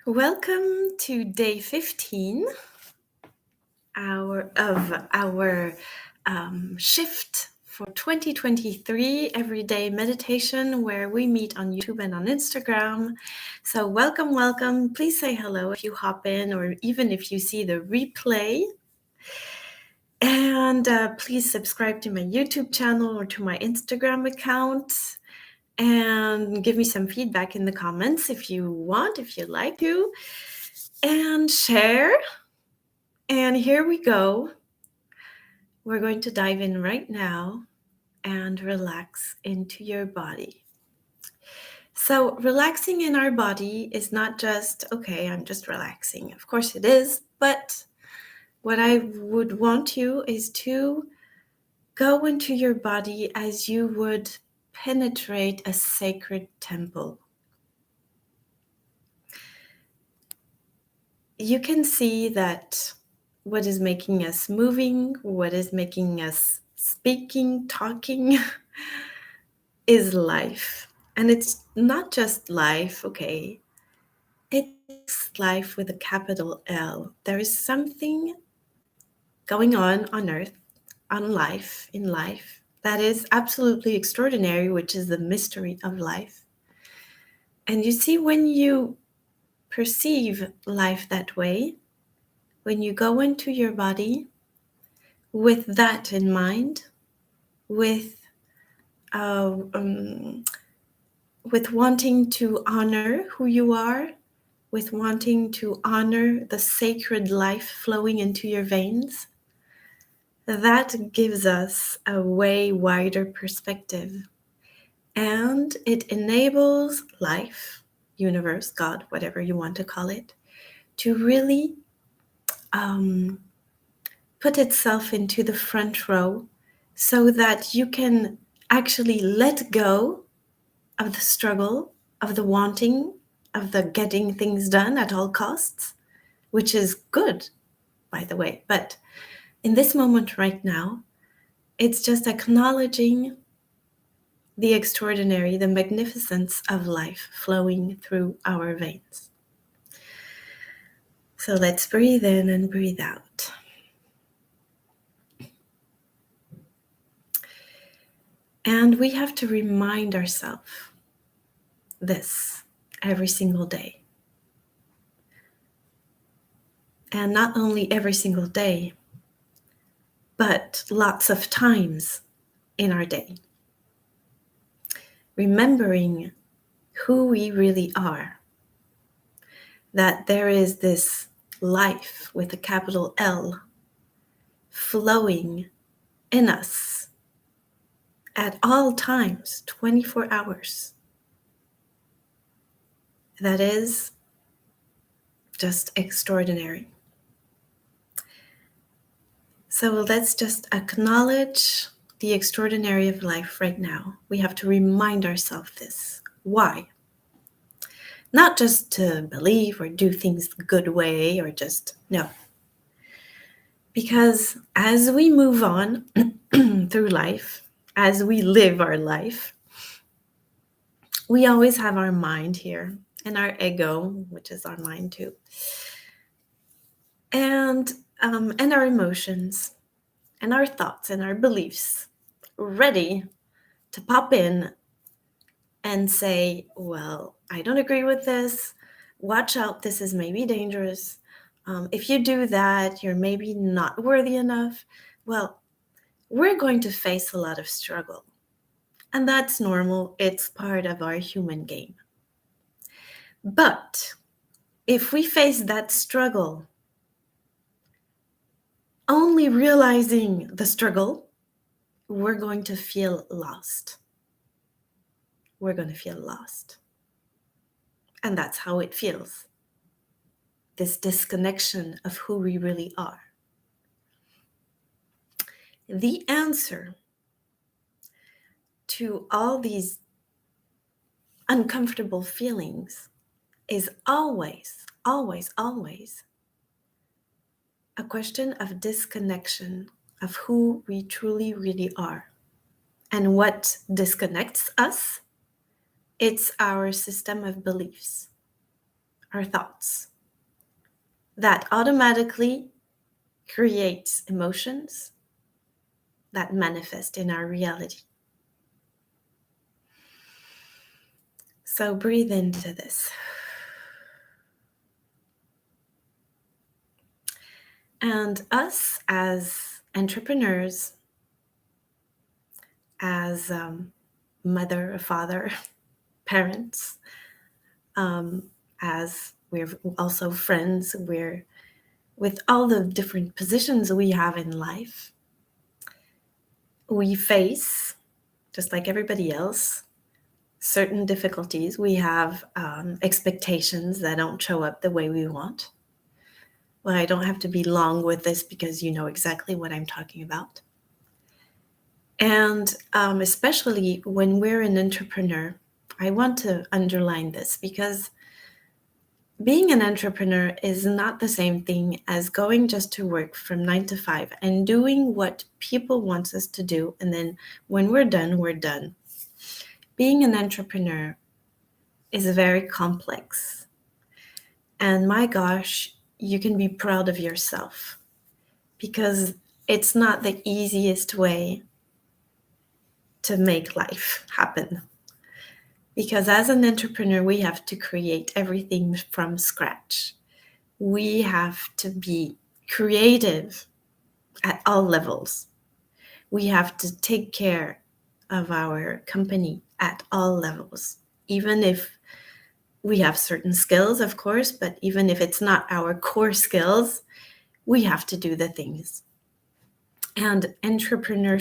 Welcome to day 15 of our shift for 2023 everyday meditation, where we meet on YouTube and on Instagram. So welcome. Please say hello if you hop in, or even if you see the replay. And please subscribe to my YouTube channel or to my Instagram account. And give me some feedback in the comments if you want, if you'd like to. And share. And here we go. We're going to dive in right now and relax into your body. So relaxing in our body is not just, okay, I'm just relaxing. Of course it is, but what I would want you is to go into your body as you would penetrate a sacred temple. You can see that what is making us moving, what is making us speaking, talking, is life. And it's not just life, okay? It's life with a capital L. There is something going on earth, in life, that is absolutely extraordinary, which is the mystery of life. And you see, when you perceive life that way, when you go into your body with that in mind, with wanting to honor who you are, with wanting to honor the sacred life flowing into your veins, that gives us a way wider perspective. And it enables life, universe, God, whatever you want to call it, to really put itself into the front row so that you can actually let go of the struggle, of the wanting, of the getting things done at all costs, which is good, by the way. But in this moment right now, it's just acknowledging the extraordinary, the magnificence of life flowing through our veins. So let's breathe in and breathe out. And we have to remind ourselves this every single day. And not only every single day, but lots of times in our day. Remembering who we really are. That there is this life with a capital L flowing in us at all times, 24 hours. That is just extraordinary. So let's just acknowledge the extraordinary of life right now. We have to remind ourselves this. Why? Not just to believe or do things the good way or just, no. Because as we move on through life, as we live our life, we always have our mind here and our ego, which is our mind too, and our emotions and our thoughts and our beliefs ready to pop in and say, well, I don't agree with this. Watch out, this is maybe dangerous. If you do that, you're maybe not worthy enough. Well, we're going to face a lot of struggle. And that's normal. It's part of our human game. But if we face that struggle, only realizing the struggle, we're going to feel lost. We're going to feel lost. And that's how it feels. This disconnection of who we really are. The answer to all these uncomfortable feelings is always a question of disconnection of who we truly really are. And what disconnects us? It's our system of beliefs, our thoughts. That automatically creates emotions that manifest in our reality. So breathe into this. And us as entrepreneurs, as mother, father, parents, as we're also friends, we're with all the different positions we have in life, we face, just like everybody else, certain difficulties. We have expectations that don't show up the way we want. Well, I don't have to be long with this because you know exactly what I'm talking about. And especially when we're an entrepreneur, I want to underline this because being an entrepreneur is not the same thing as going just to work from 9 to 5 and doing what people want us to do. And then when we're done, we're done. Being an entrepreneur is very complex. And my gosh, you can be proud of yourself because it's not the easiest way to make life happen. Because as an entrepreneur, we have to create everything from scratch. We have to be creative at all levels. We have to take care of our company at all levels, even if we have certain skills, of course, but even if it's not our core skills, we have to do the things. And entrepreneur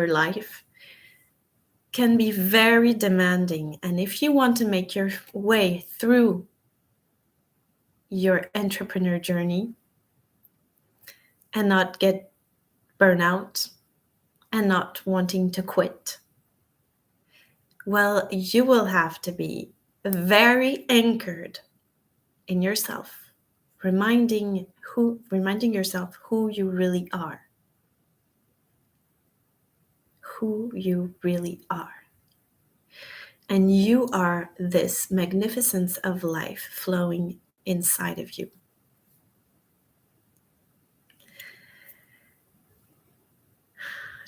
life, can be very demanding. And if you want to make your way through your entrepreneur journey and not get burnout and not wanting to quit, well, you will have to be very anchored in yourself, reminding yourself who you really are. Who you really are. And you are this magnificence of life flowing inside of you.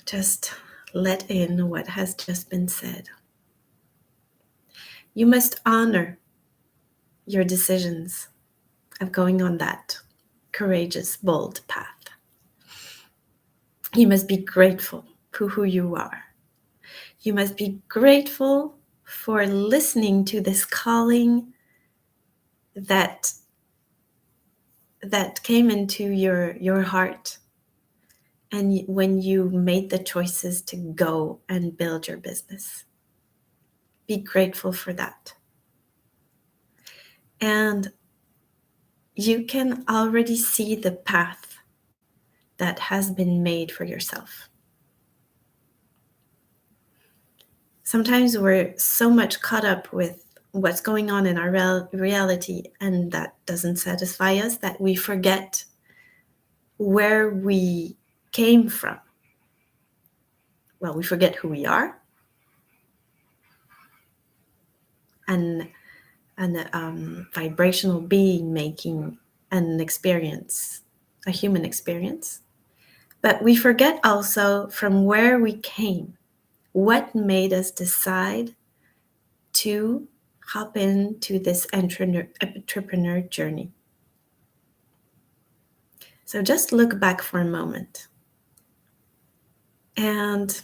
Just let in what has just been said. You must honor your decisions of going on that courageous, bold path. You must be grateful for who you are. You must be grateful for listening to this calling that came into your heart, and when you made the choices to go and build your business. Be grateful for that. And you can already see the path that has been made for yourself. Sometimes we're so much caught up with what's going on in our reality, and that doesn't satisfy us, that we forget where we came from. Well, we forget who we are, and vibrational being making an experience, a human experience. But we forget also from where we came, what made us decide to hop into this entrepreneur journey. So just look back for a moment and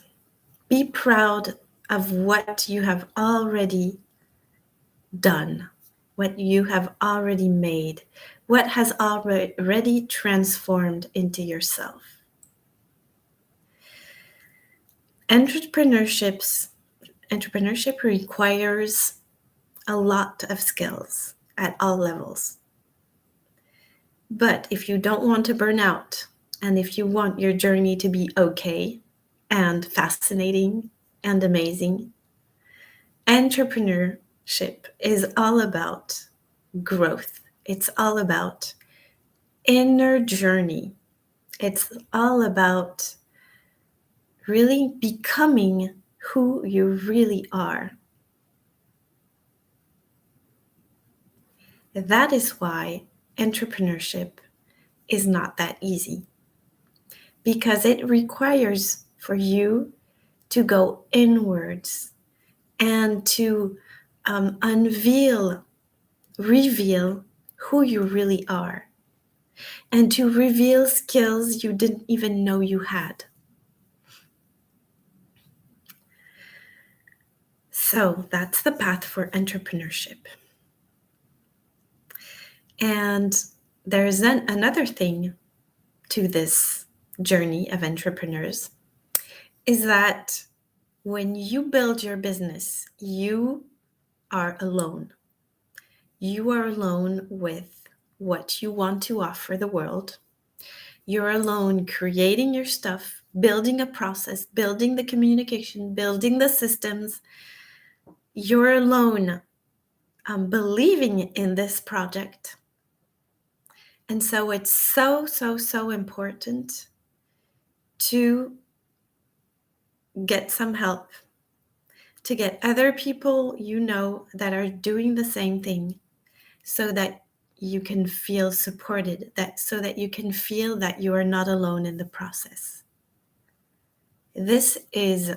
be proud of what you have already done, what you have already made, what has already transformed into yourself. Entrepreneurship requires a lot of skills at all levels. But if you don't want to burn out, and if you want your journey to be okay and fascinating and amazing, entrepreneurship is all about growth. It's all about inner journey. It's all about really becoming who you really are. That is why entrepreneurship is not that easy, because it requires for you to go inwards and to reveal who you really are, and to reveal skills you didn't even know you had. So that's the path for entrepreneurship. And there's another thing to this journey of entrepreneurs, is that when you build your business, you are alone. You are alone with what you want to offer the world. You're alone creating your stuff, building a process, building the communication, building the systems. You're alone believing in this project. And so it's so important to get some help, to get other people you know that are doing the same thing, so that you can feel supported, so that you can feel that you are not alone in the process. This is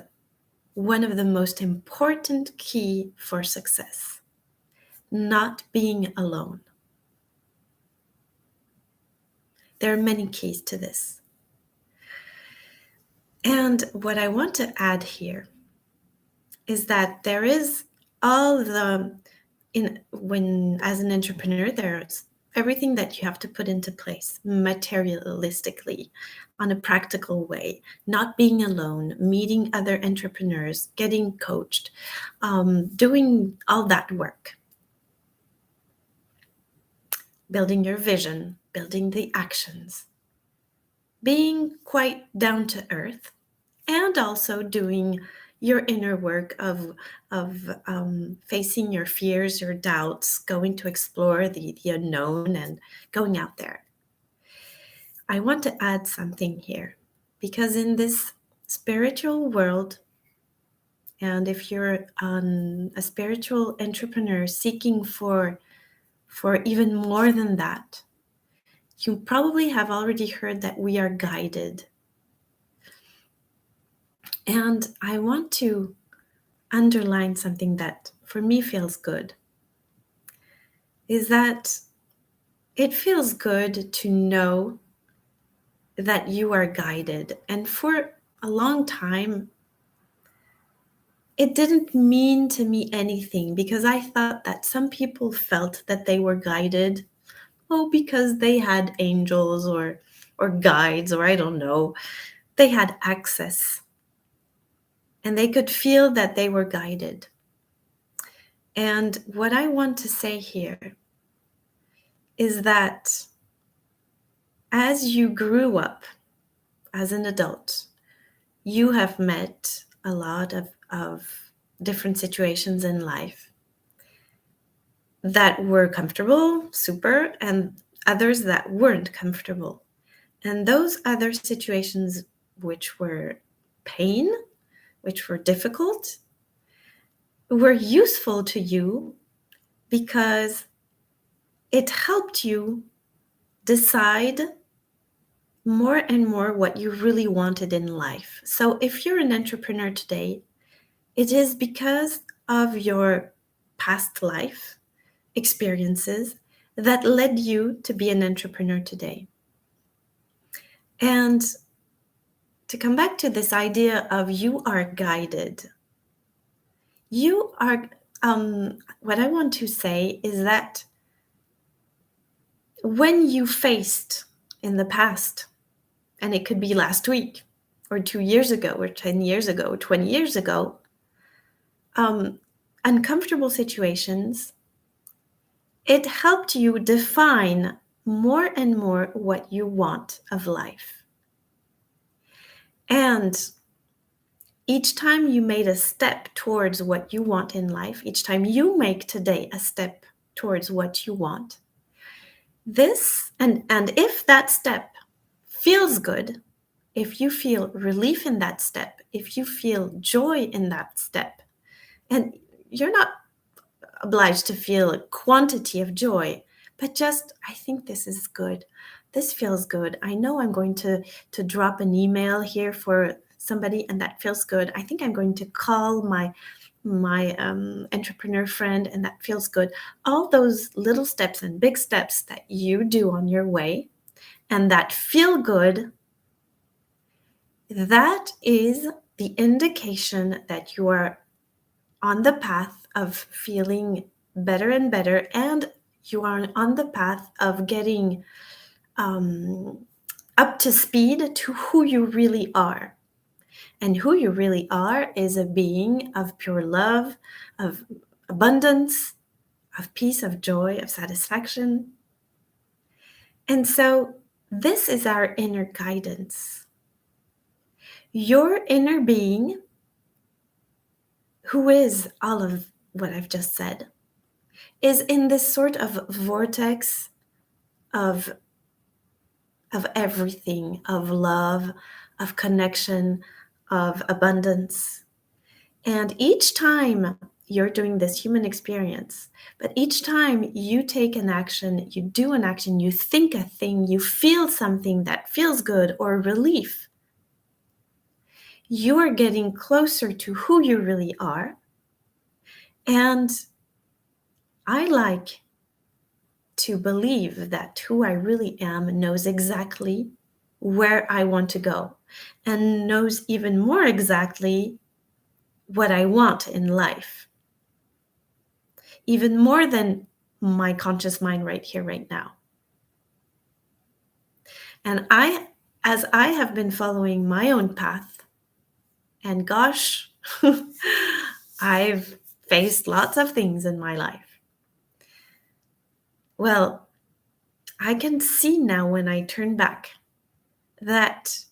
one of the most important key for success, not being alone. There are many keys to this. And what I want to add here is that there is all the, when as an entrepreneur, there's everything that you have to put into place materialistically, on a practical way, not being alone, meeting other entrepreneurs, getting coached, doing all that work, building your vision, building the actions, being quite down to earth, and also doing your inner work of facing your fears, your doubts, going to explore the unknown and going out there. I want to add something here, because in this spiritual world, and if you're a spiritual entrepreneur seeking for even more than that, you probably have already heard that we are guided. And I want to underline something that for me feels good, is that it feels good to know that you are guided. And for a long time, it didn't mean to me anything, because I thought that some people felt that they were guided, because they had angels or guides, or I don't know, they had access and they could feel that they were guided. And what I want to say here is that as you grew up as an adult, you have met a lot of different situations in life that were comfortable, super, and others that weren't comfortable. And those other situations which were pain, which were difficult, were useful to you because it helped you decide more and more what you really wanted in life. So if you're an entrepreneur today, it is because of your past life experiences that led you to be an entrepreneur today. And to come back to this idea of you are guided, you are, what I want to say is that when you faced in the past, and it could be last week or 2 years ago or 10 years ago or 20 years ago, uncomfortable situations, it helped you define more and more what you want of life. And each time you made a step towards what you want in life, each time you make today a step towards what you want, this, and if that step feels good, if you feel relief in that step, if you feel joy in that step, and you're not obliged to feel a quantity of joy, but just, I think this is good. This feels good. I know I'm going to drop an email here for somebody, and that feels good. I think I'm going to call my entrepreneur friend, and that feels good. All those little steps and big steps that you do on your way, and that feel good, that is the indication that you are on the path of feeling better and better, and you are on the path of getting up to speed to who you really are. And who you really are is a being of pure love, of abundance, of peace, of joy, of satisfaction. And so this is our inner guidance. Your inner being, who is all of what I've just said, is in this sort of vortex of everything, of love, of connection, of abundance. And each time you're doing this human experience, but each time you take an action, you do an action, you think a thing, you feel something that feels good or relief, you are getting closer to who you really are. And I like to believe that who I really am knows exactly where I want to go and knows even more exactly what I want in life, even more than my conscious mind right here, right now. And as I have been following my own path, and gosh, I've faced lots of things in my life. Well, I can see now when I turn back that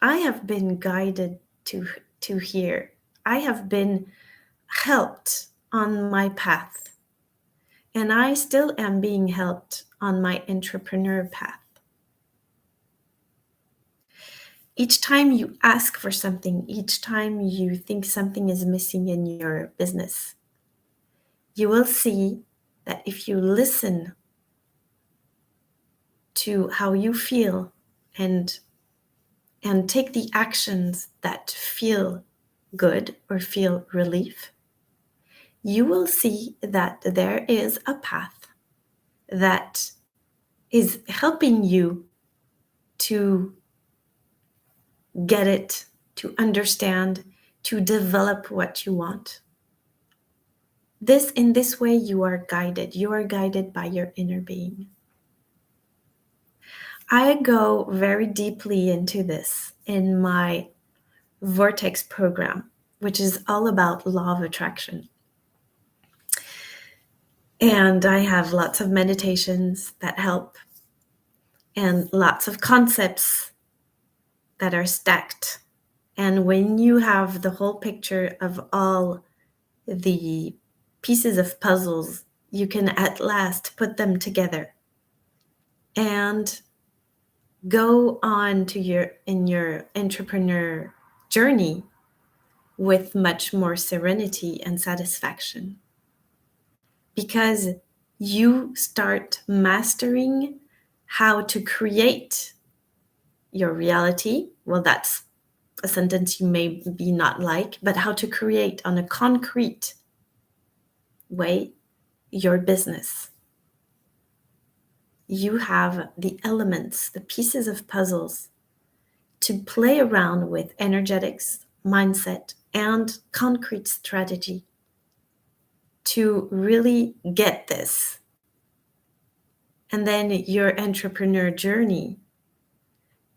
I have been guided to here. I have been helped on my path, and I still am being helped on my entrepreneur path. Each time you ask for something, each time you think something is missing in your business, you will see that if you listen to how you feel and take the actions that feel good or feel relief, you will see that there is a path that is helping you to get it, to understand, to develop what you want. In this way, you are guided. You are guided by your inner being. I go very deeply into this in my Vortex program, which is all about law of attraction. And I have lots of meditations that help and lots of concepts that are stacked. And when you have the whole picture of all the pieces of puzzles, you can at last put them together and go on to your entrepreneur journey with much more serenity and satisfaction, because you start mastering how to create your reality. Well, that's a sentence you may be not like, but how to create on a concrete way your business. You have the elements, the pieces of puzzles to play around with energetics, mindset, and concrete strategy to really get this. And then your entrepreneur journey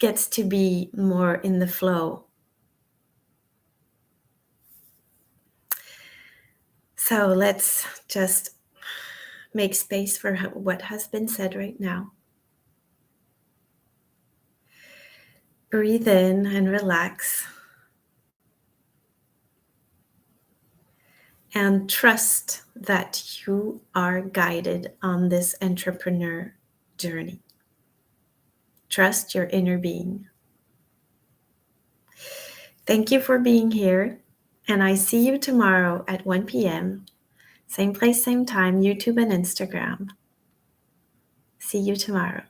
gets to be more in the flow. So let's just make space for what has been said right now. Breathe in and relax. And trust that you are guided on this entrepreneur journey. Trust your inner being. Thank you for being here, and I see you tomorrow at 1 p.m. Same place, same time, YouTube and Instagram. See you tomorrow.